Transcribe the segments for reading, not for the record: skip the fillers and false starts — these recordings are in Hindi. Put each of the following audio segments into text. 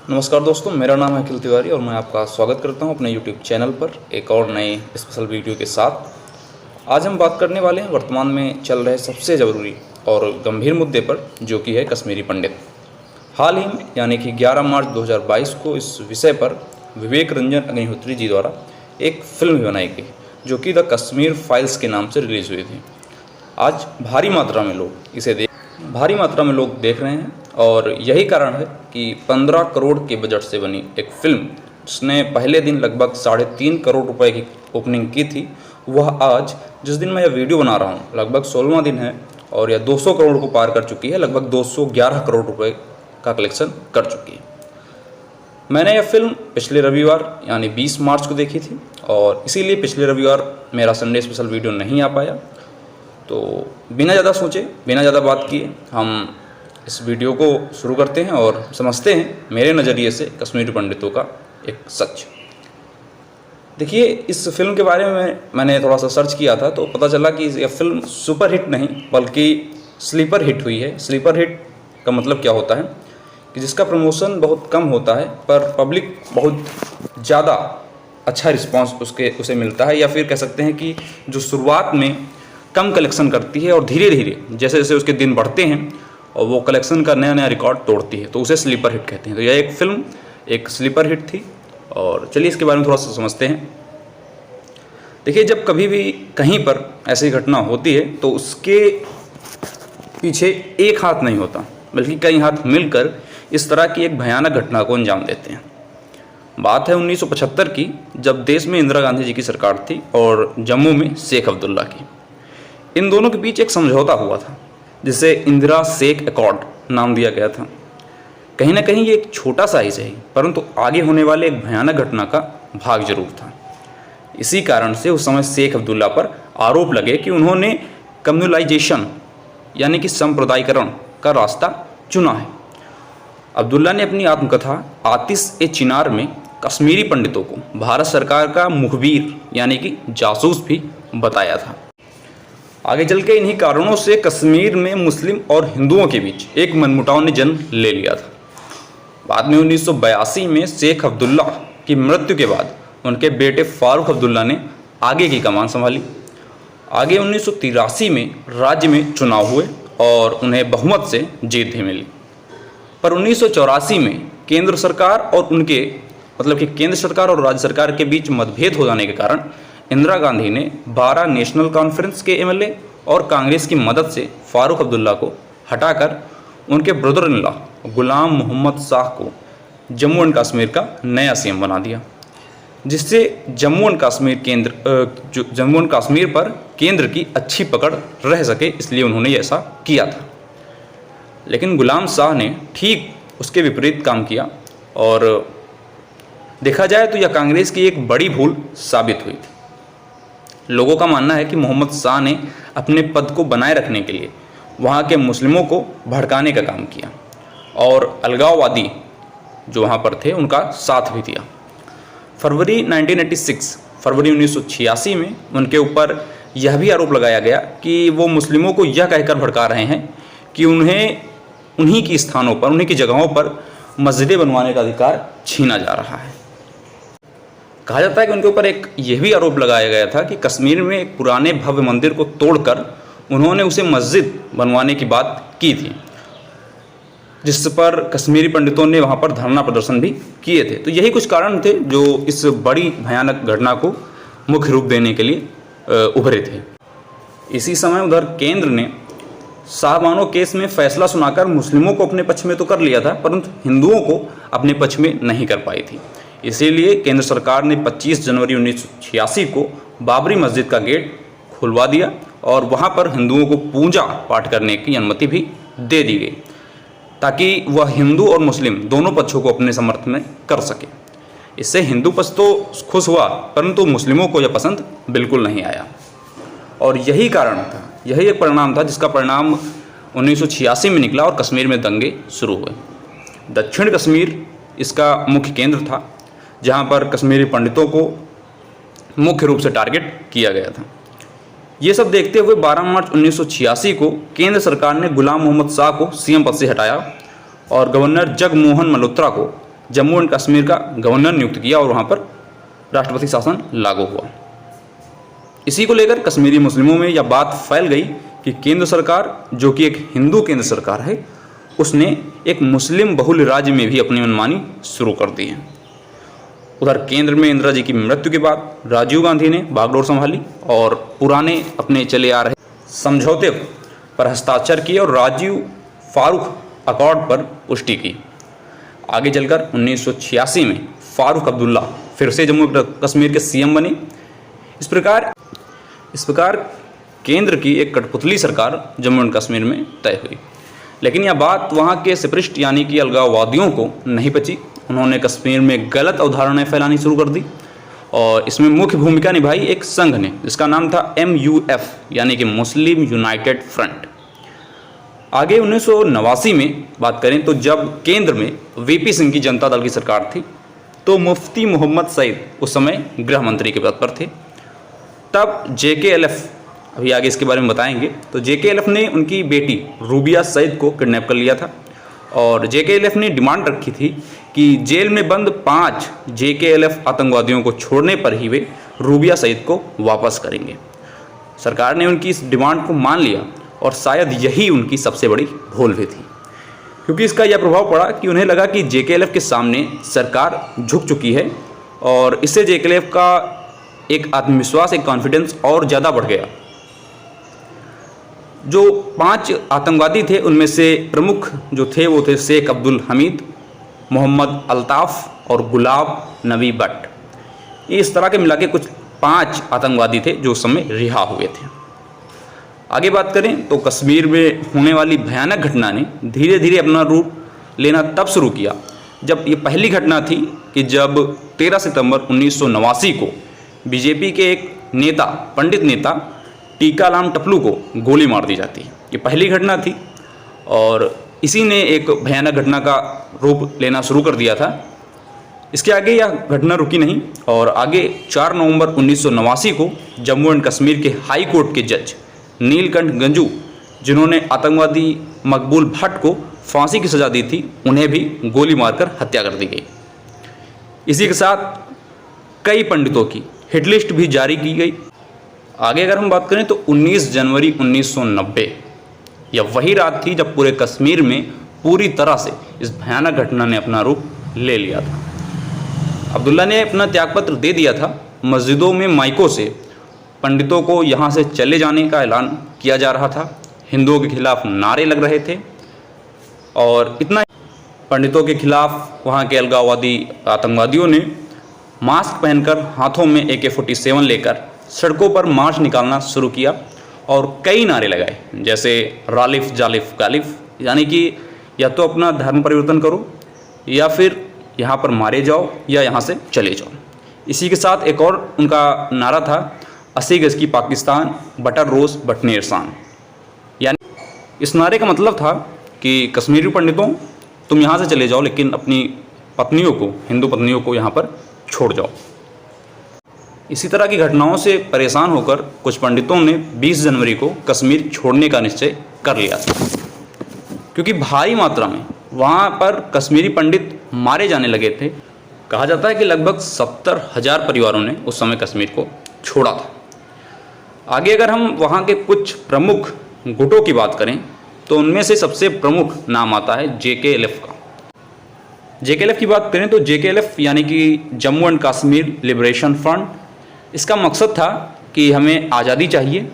नमस्कार दोस्तों, मेरा नाम है अखिल तिवारी और मैं आपका स्वागत करता हूं अपने YouTube चैनल पर एक और नए स्पेशल वीडियो के साथ। आज हम बात करने वाले हैं वर्तमान में चल रहे सबसे ज़रूरी और गंभीर मुद्दे पर, जो कि है कश्मीरी पंडित। हाल ही में यानी कि 11 मार्च 2022 को इस विषय पर विवेक रंजन अग्निहोत्री जी द्वारा एक फिल्म भी बनाई गई, जो कि द कश्मीर फाइल्स के नाम से रिलीज़ हुई थी। आज भारी मात्रा में लोग देख रहे हैं और यही कारण है कि 15 करोड़ के बजट से बनी एक फिल्म, जिसने पहले दिन लगभग 3.5 करोड़ रुपए की ओपनिंग की थी, वह आज जिस दिन मैं यह वीडियो बना रहा हूँ लगभग 16वां दिन है और यह 200 करोड़ को पार कर चुकी है। लगभग 211 करोड़ रुपए का कलेक्शन कर चुकी है। मैंने यह फिल्म पिछले रविवार यानी 20 मार्च को देखी थी और इसीलिए पिछले रविवार मेरा संडे स्पेशल वीडियो नहीं आ पाया। तो बिना ज़्यादा सोचे, बिना ज़्यादा बात किए हम इस वीडियो को शुरू करते हैं और समझते हैं मेरे नज़रिए से कश्मीरी पंडितों का एक सच। देखिए, इस फिल्म के बारे में मैंने थोड़ा सा सर्च किया था तो पता चला कि यह फिल्म सुपर हिट नहीं बल्कि स्लीपर हिट हुई है। स्लीपर हिट का मतलब क्या होता है कि जिसका प्रमोशन बहुत कम होता है पर पब्लिक बहुत ज़्यादा अच्छा रिस्पांस उसे मिलता है, या फिर कह सकते हैं कि जो शुरुआत में कम कलेक्शन करती है और धीरे धीरे जैसे जैसे उसके दिन बढ़ते हैं और वो कलेक्शन का नया नया रिकॉर्ड तोड़ती है, तो उसे स्लीपर हिट कहते हैं। तो यह एक फिल्म एक स्लीपर हिट थी और चलिए इसके बारे में थोड़ा सा समझते हैं। देखिए, जब कभी भी कहीं पर ऐसी घटना होती है तो उसके पीछे एक हाथ नहीं होता बल्कि कई हाथ मिलकर इस तरह की एक भयानक घटना को अंजाम देते हैं। बात है 1975 की, जब देश में इंदिरा गांधी जी की सरकार थी और जम्मू में शेख अब्दुल्ला की। इन दोनों के बीच एक समझौता हुआ था जिसे इंदिरा शेख अकॉर्ड नाम दिया गया था। कहीं ना कहीं ये एक छोटा सा ही सही परंतु आगे होने वाले एक भयानक घटना का भाग जरूर था। इसी कारण से उस समय शेख अब्दुल्ला पर आरोप लगे कि उन्होंने कम्युनलाइजेशन यानी कि सांप्रदायिकरण का रास्ता चुना है। अब्दुल्ला ने अपनी आत्मकथा आतिश-ए-चिनार में कश्मीरी पंडितों को भारत सरकार का मुखबिर यानी कि जासूस भी बताया था। आगे चल के इन्हीं कारणों से कश्मीर में मुस्लिम और हिंदुओं के बीच एक मनमुटाव ने जन्म ले लिया था। बाद में 1982 में शेख अब्दुल्ला की मृत्यु के बाद उनके बेटे फारूक अब्दुल्ला ने आगे की कमान संभाली। आगे 1983 में राज्य में चुनाव हुए और उन्हें बहुमत से जीत भी मिली। पर 1984 में केंद्र सरकार और राज्य सरकार के बीच मतभेद हो जाने के कारण इंदिरा गांधी ने 12 नेशनल कॉन्फ्रेंस के एमएलए और कांग्रेस की मदद से फारूक अब्दुल्ला को हटाकर उनके ब्रदर इन लॉ गुलाम मोहम्मद शाह को जम्मू एंड कश्मीर का नया सीएम बना दिया, जिससे जम्मू एंड कश्मीर पर केंद्र की अच्छी पकड़ रह सके, इसलिए उन्होंने ऐसा किया था। लेकिन गुलाम शाह ने ठीक उसके विपरीत काम किया और देखा जाए तो यह कांग्रेस की एक बड़ी भूल साबित हुई थी। लोगों का मानना है कि मोहम्मद शाह ने अपने पद को बनाए रखने के लिए वहाँ के मुस्लिमों को भड़काने का काम किया और अलगाववादी जो वहाँ पर थे उनका साथ भी दिया। फरवरी 1986 में उनके ऊपर यह भी आरोप लगाया गया कि वो मुस्लिमों को यह कहकर भड़का रहे हैं कि उन्हें उन्हीं की स्थानों पर, उन्हीं की जगहों पर मस्जिदें बनवाने का अधिकार छीना जा रहा है। कहा जाता है कि उनके ऊपर एक यह भी आरोप लगाया गया था कि कश्मीर में एक पुराने भव्य मंदिर को तोड़कर उन्होंने उसे मस्जिद बनवाने की बात की थी, जिस पर कश्मीरी पंडितों ने वहां पर धरना प्रदर्शन भी किए थे। तो यही कुछ कारण थे जो इस बड़ी भयानक घटना को मुख्य रूप देने के लिए उभरे थे। इसी समय उधर केंद्र ने शाहबानो केस में फैसला सुनाकर मुस्लिमों को अपने पक्ष में तो कर लिया था परंतु हिंदुओं को अपने पक्ष में नहीं कर पाई थी। इसीलिए केंद्र सरकार ने 25 जनवरी 1986 को बाबरी मस्जिद का गेट खुलवा दिया और वहां पर हिंदुओं को पूजा पाठ करने की अनुमति भी दे दी गई, ताकि वह हिंदू और मुस्लिम दोनों पक्षों को अपने समर्थन में कर सके। इससे हिंदू पक्ष तो खुश हुआ परंतु मुस्लिमों को यह पसंद बिल्कुल नहीं आया और यही कारण था, यही एक परिणाम था जिसका परिणाम 1986 में निकला और कश्मीर में दंगे शुरू हुए। दक्षिण कश्मीर इसका मुख्य केंद्र था, जहां पर कश्मीरी पंडितों को मुख्य रूप से टारगेट किया गया था। ये सब देखते हुए 12 मार्च 1986 को केंद्र सरकार ने गुलाम मोहम्मद शाह को सीएम पद से हटाया और गवर्नर जगमोहन मल्होत्रा को जम्मू एंड कश्मीर का गवर्नर नियुक्त किया और वहाँ पर राष्ट्रपति शासन लागू हुआ। इसी को लेकर कश्मीरी मुस्लिमों में यह बात फैल गई कि केंद्र सरकार, जो कि एक हिंदू केंद्र सरकार है, उसने एक मुस्लिम बहुल राज्य में भी अपनी मनमानी शुरू कर दी है। उधर केंद्र में इंदिरा जी की मृत्यु के बाद राजीव गांधी ने बागडोर संभाली और पुराने अपने चले आ रहे समझौते पर हस्ताक्षर किए और राजीव फारूक अकॉर्ड पर पुष्टि की। आगे चलकर 1986 में फारूक अब्दुल्ला फिर से जम्मू कश्मीर के सीएम बने। इस प्रकार केंद्र की एक कठपुतली सरकार जम्मू एंड कश्मीर में तय हुई। लेकिन यह बात वहाँ के सेपरेटिस्ट यानी कि अलगाववादियों को नहीं पची। उन्होंने कश्मीर में गलत अवधारणाएं फैलानी शुरू कर दी और इसमें मुख्य भूमिका निभाई एक संघ ने, जिसका नाम था MUF यानी कि मुस्लिम यूनाइटेड फ्रंट। आगे 1989 में बात करें तो जब केंद्र में VP सिंह की जनता दल की सरकार थी तो मुफ्ती मोहम्मद सईद उस समय गृह मंत्री के पद पर थे। तब JKLF, अभी आगे इसके बारे में बताएंगे, तो JKLF ने उनकी बेटी रूबिया सईद को किडनैप कर लिया था और JKLF ने डिमांड रखी थी कि जेल में बंद 5 JKLF आतंकवादियों को छोड़ने पर ही वे रूबिया सईद को वापस करेंगे। सरकार ने उनकी इस डिमांड को मान लिया और शायद यही उनकी सबसे बड़ी भूल भी थी, क्योंकि इसका यह प्रभाव पड़ा कि उन्हें लगा कि JKLF के सामने सरकार झुक चुकी है और इससे JKLF का एक आत्मविश्वास, एक कॉन्फिडेंस और ज़्यादा बढ़ गया। जो 5 आतंकवादी थे उनमें से प्रमुख जो थे वो थे शेख अब्दुल हमीद, मोहम्मद अल्ताफ़ और गुलाब नबी भट्ट। इस तरह के मिला के कुछ 5 आतंकवादी थे जो उस समय रिहा हुए थे। आगे बात करें तो कश्मीर में होने वाली भयानक घटना ने धीरे धीरे अपना रूप लेना तब शुरू किया जब ये पहली घटना थी कि जब 13 सितंबर 1989 को बीजेपी के एक नेता, पंडित नेता टीकाराम टपलू को गोली मार दी जाती है। ये पहली घटना थी और इसी ने एक भयानक घटना का रूप लेना शुरू कर दिया था। इसके आगे यह घटना रुकी नहीं और आगे 4 नवंबर 1989 को जम्मू एंड कश्मीर के हाई कोर्ट के जज नीलकंठ गंजू, जिन्होंने आतंकवादी मकबूल भट्ट को फांसी की सज़ा दी थी, उन्हें भी गोली मारकर हत्या कर दी गई। इसी के साथ कई पंडितों की हिट लिस्ट भी जारी की गई। आगे अगर हम बात करें तो 19 जनवरी 1990 यह वही रात थी जब पूरे कश्मीर में पूरी तरह से इस भयानक घटना ने अपना रूप ले लिया था। अब्दुल्ला ने अपना त्यागपत्र दे दिया था। मस्जिदों में माइकों से पंडितों को यहाँ से चले जाने का ऐलान किया जा रहा था। हिंदुओं के खिलाफ नारे लग रहे थे और इतना पंडितों के खिलाफ वहाँ के अलगाववादी आतंकवादियों ने मास्क पहनकर हाथों में AK-47 लेकर सड़कों पर मार्च निकालना शुरू किया और कई नारे लगाए, जैसे रालिफ जालिफ गालिफ, यानी कि या तो अपना धर्म परिवर्तन करो या फिर यहाँ पर मारे जाओ या यहाँ से चले जाओ। इसी के साथ एक और उनका नारा था 80 गज की पाकिस्तान, बटर रोज़ बटने इरसान। यानी इस नारे का मतलब था कि कश्मीरी पंडितों तुम यहाँ से चले जाओ, लेकिन अपनी पत्नियों को, हिंदू पत्नियों को यहाँ पर छोड़ जाओ। इसी तरह की घटनाओं से परेशान होकर कुछ पंडितों ने 20 जनवरी को कश्मीर छोड़ने का निश्चय कर लिया था, क्योंकि भारी मात्रा में वहाँ पर कश्मीरी पंडित मारे जाने लगे थे। कहा जाता है कि लगभग 70,000 परिवारों ने उस समय कश्मीर को छोड़ा था। आगे अगर हम वहाँ के कुछ प्रमुख गुटों की बात करें तो उनमें से सबसे प्रमुख नाम आता है JKLF का। JKLF की बात करें तो JKLF यानी कि Jammu and Kashmir liberation front, इसका मकसद था कि हमें आज़ादी चाहिए,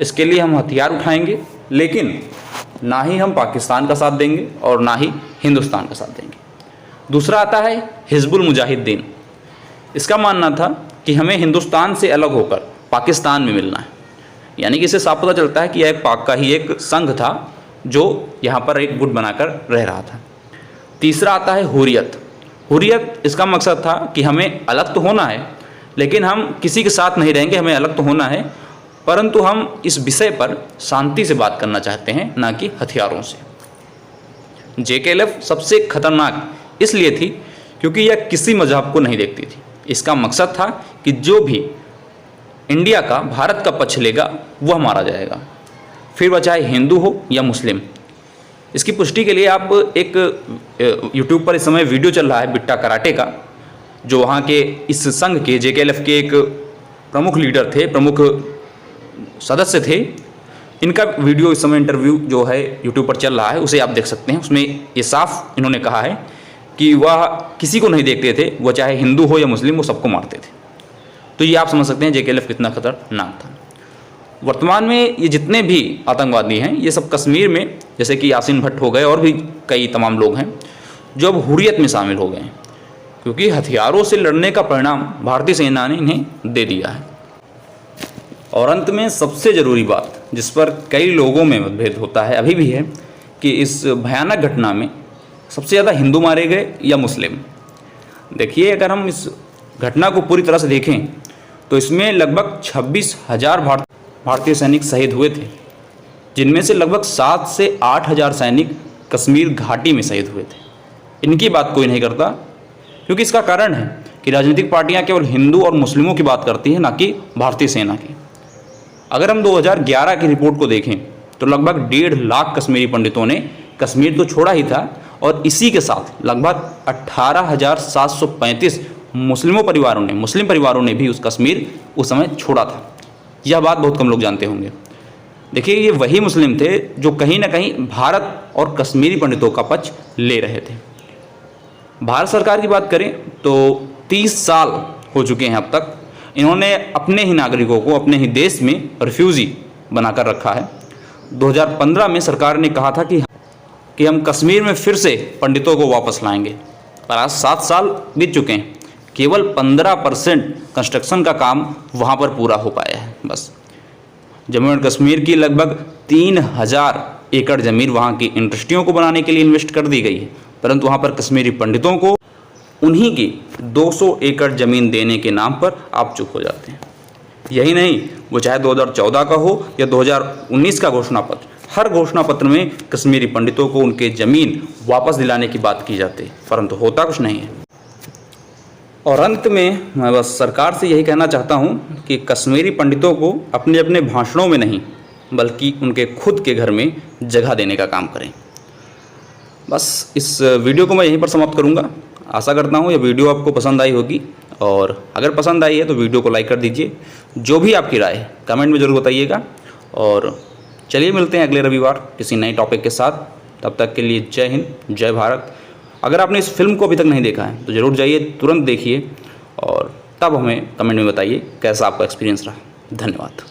इसके लिए हम हथियार उठाएंगे, लेकिन ना ही हम पाकिस्तान का साथ देंगे और ना ही हिंदुस्तान का साथ देंगे। दूसरा आता है हिजबुल मुजाहिदीन। इसका मानना था कि हमें हिंदुस्तान से अलग होकर पाकिस्तान में मिलना है, यानी कि इससे साफ पता चलता है कि यह पाक का ही एक संघ था जो यहाँ पर एक गुट बनाकर रह रहा था। तीसरा आता है हुर्रियत। हुर्रियत, इसका मकसद था कि हमें अलग तो होना है, लेकिन हम किसी के साथ नहीं रहेंगे, हमें अलग तो होना है, परंतु हम इस विषय पर शांति से बात करना चाहते हैं, ना कि हथियारों से। JKLF सबसे खतरनाक इसलिए थी क्योंकि यह किसी मजहब को नहीं देखती थी। इसका मकसद था कि जो भी इंडिया का, भारत का पक्ष लेगा वह मारा जाएगा, फिर वह चाहे हिंदू हो या मुस्लिम। इसकी पुष्टि के लिए आप एक यूट्यूब पर इस समय वीडियो चल रहा है बिट्टा कराटे का, जो वहाँ के इस संघ के JKLF के एक प्रमुख लीडर थे, प्रमुख सदस्य थे। इनका वीडियो इस समय इंटरव्यू जो है यूट्यूब पर चल रहा है, उसे आप देख सकते हैं। उसमें ये साफ इन्होंने कहा है कि वह किसी को नहीं देखते थे, वह चाहे हिंदू हो या मुस्लिम, वो सबको मारते थे। तो ये आप समझ सकते हैं JKLF कितना खतरनाक था। वर्तमान में ये जितने भी आतंकवादी हैं, ये सब कश्मीर में, जैसे कि यासीन भट्ट हो गए और भी कई तमाम लोग हैं जो अब हुर्रियत में शामिल हो गए हैं, क्योंकि हथियारों से लड़ने का परिणाम भारतीय सेना ने इन्हें दे दिया है। और अंत में सबसे ज़रूरी बात, जिस पर कई लोगों में मतभेद होता है अभी भी है, कि इस भयानक घटना में सबसे ज़्यादा हिंदू मारे गए या मुस्लिम। देखिए, अगर हम इस घटना को पूरी तरह से देखें तो इसमें लगभग 26,000 भारतीय सैनिक शहीद हुए थे, जिनमें से लगभग 7 से 8,000 सैनिक कश्मीर घाटी में शहीद हुए थे। इनकी बात कोई नहीं करता, क्योंकि इसका कारण है कि राजनीतिक पार्टियां केवल हिंदू और मुस्लिमों की बात करती हैं, ना कि भारतीय सेना की। अगर हम 2011 की रिपोर्ट को देखें तो लगभग 1.5 लाख कश्मीरी पंडितों ने कश्मीर तो छोड़ा ही था, और इसी के साथ लगभग 18,735 मुस्लिम परिवारों ने भी उस कश्मीर उस समय छोड़ा था। यह बात बहुत कम लोग जानते होंगे। देखिए, ये वही मुस्लिम थे जो कहीं ना कहीं भारत और कश्मीरी पंडितों का पक्ष ले रहे थे। भारत सरकार की बात करें तो 30 साल हो चुके हैं अब तक, इन्होंने अपने ही नागरिकों को अपने ही देश में रिफ्यूजी बनाकर रखा है। 2015 में सरकार ने कहा था कि हम कश्मीर में फिर से पंडितों को वापस लाएंगे, पर आज 7 साल बीत चुके हैं, केवल 15% कंस्ट्रक्शन का काम वहाँ पर पूरा हो पाया है। बस जम्मू एंड कश्मीर की लगभग 3,000 एकड़ ज़मीन वहाँ की इंडस्ट्रियों को बनाने के लिए इन्वेस्ट कर दी गई है, परंतु वहाँ पर कश्मीरी पंडितों को उन्हीं की 200 एकड़ ज़मीन देने के नाम पर आप चुप हो जाते हैं। यही नहीं, वो चाहे 2014 का हो या 2019 का घोषणा पत्र, हर घोषणा पत्र में कश्मीरी पंडितों को उनके ज़मीन वापस दिलाने की बात की जाती है, परंतु होता कुछ नहीं है। और अंत में मैं बस सरकार से यही कहना चाहता हूँ कि कश्मीरी पंडितों को अपने अपने भाषणों में नहीं, बल्कि उनके खुद के घर में जगह देने का काम करें। बस इस वीडियो को मैं यहीं पर समाप्त करूँगा। आशा करता हूँ यह वीडियो आपको पसंद आई होगी, और अगर पसंद आई है तो वीडियो को लाइक कर दीजिए। जो भी आपकी राय है कमेंट में ज़रूर बताइएगा, और चलिए मिलते हैं अगले रविवार किसी नए टॉपिक के साथ। तब तक के लिए जय हिंद, जय भारत। अगर आपने इस फिल्म को अभी तक नहीं देखा है तो ज़रूर जाइए, तुरंत देखिए, और तब हमें कमेंट में बताइए कैसा आपका एक्सपीरियंस रहा। धन्यवाद।